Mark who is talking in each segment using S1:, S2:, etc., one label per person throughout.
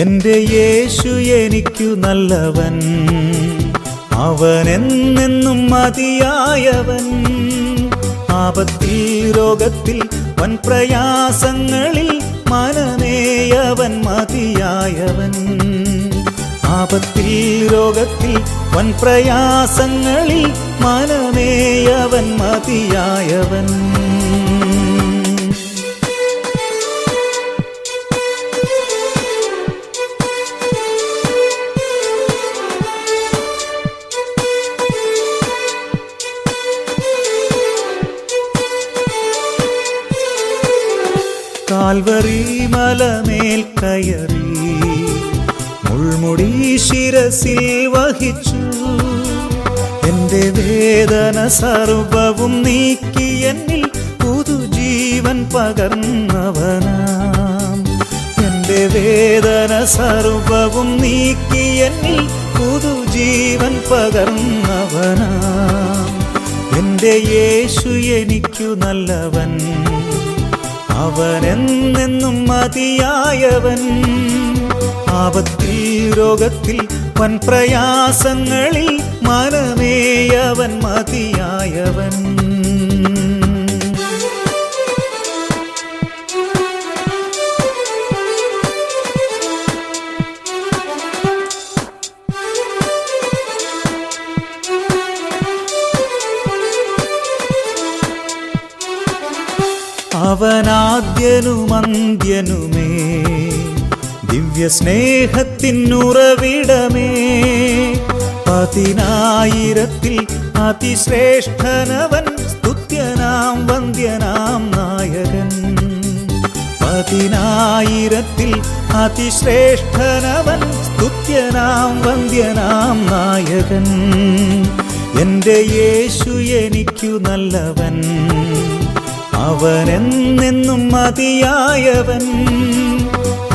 S1: എന്റെ യേശു എനിക്കു നല്ലവൻ, അവൻ എന്നെന്നും മതിയായവൻ. ആപത്തിൽ രോഗത്തിൽ വൻ പ്രയാസങ്ങളിൽ മനമേയവൻ മതിയായവൻ. ആപത്തിൽ രോഗത്തിൽ വൻ പ്രയാസങ്ങളിൽ മനമേയവൻ മതിയായവൻ. കാൽവറി മലമേൽ കയറി മുൾമുടി ശിരസിൽ വഹിച്ചു. എന്റെ വേദന സർവവും നീക്കി എന്നിൽ പുതുജീവൻ പകർന്നവനാം. എന്റെ വേദന സർവവും നീക്കി എന്നിൽ പുതുജീവൻ പകർന്നവനാം. എന്റെ യേശു എനിക്കു നല്ലവൻ, അവൻ എന്നെന്നും മതിയായവൻ. ആപത്തിൽ രോഗത്തിൽ വൻ പ്രയാസങ്ങളിൽ മനമേയവൻ മതിയായവൻ. അവനാദ്യനുമന്ത്യനുമേ, ദിവ്യസ്നേഹത്തിനുറവിടമേ. 10,000 അതിശ്രേഷ്ഠനവൻ, സ്തുത്യനാം വന്ദ്യനാം നായകൻ. 10,000 അതിശ്രേഷ്ഠനവൻ, സ്തുത്യനാം വന്ദ്യനാം നായകൻ. എന്റെ യേശു എനിക്കു നല്ലവൻ, അവൻ എന്നെന്നും മതിയായവൻ.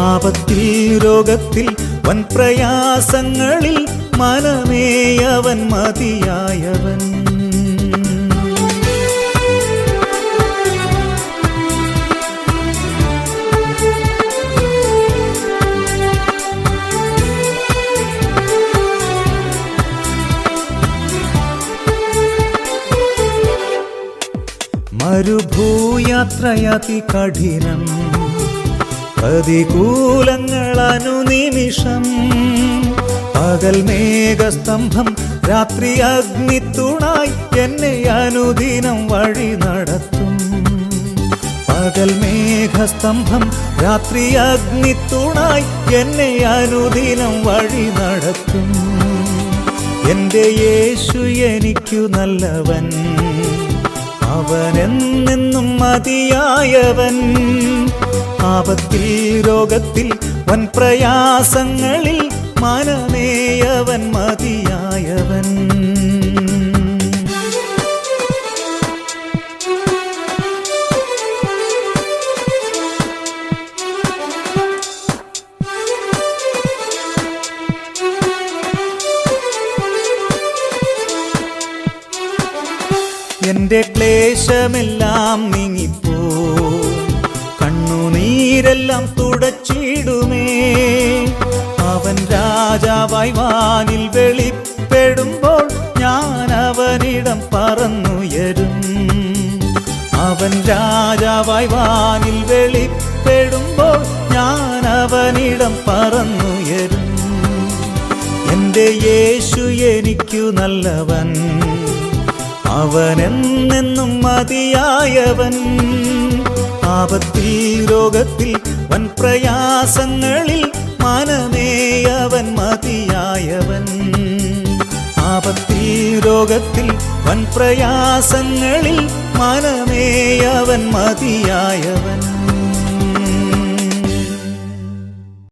S1: ആപത്തിൽ രോഗത്തിൽ വൻ പ്രയാസങ്ങളിൽ മനമേയവൻ മതിയായവൻ. മരുഭൂയാത്രയതി കഠിനം, പ്രതികൂലങ്ങൾ അനുനിമിഷം. പകൽ മേഘസ്തംഭം, രാത്രി അഗ്നിത്തുണായി എന്നെ അനുദിനം വഴി നടത്തും. പകൽ മേഘസ്തംഭം, രാത്രി അഗ്നിത്തുണായി എന്നെ അനുദിനം വഴി നടത്തും. എന്റെ യേശു എനിക്കു നല്ലവൻ, അവൻ എന്നെന്നും മതിയായവൻ. ആപത്തിൽ രോഗത്തിൽ വൻ പ്രയാസങ്ങളിൽ മനമേയവൻ മതിയായവൻ. എന്റെ ക്ലേശമെല്ലാം നീങ്ങിപ്പോ, കണ്ണുനീരെല്ലാം തുടച്ചിടുമേ. അവൻ രാജാവായി വാനിൽ വെളിപ്പെടുമ്പോൾ ഞാൻ അവനിടം പറന്നുയരും. അവൻ രാജാവായി വാനിൽ വെളിപ്പെടുമ്പോൾ ഞാൻ അവനിടം പറന്നുയരും. എന്റെ യേശു എനിക്കു നല്ലവൻ, അവൻ എന്നെന്നും മതിയായവൻ. ആപത്തിൽ രോഗത്തിൽ വൻ പ്രയാസങ്ങളിൽ മനമേയവൻ മതിയായവൻ. ആപത്തിൽ രോഗത്തിൽ വൻ പ്രയാസങ്ങളിൽ മനമേയവൻ മതിയായവൻ.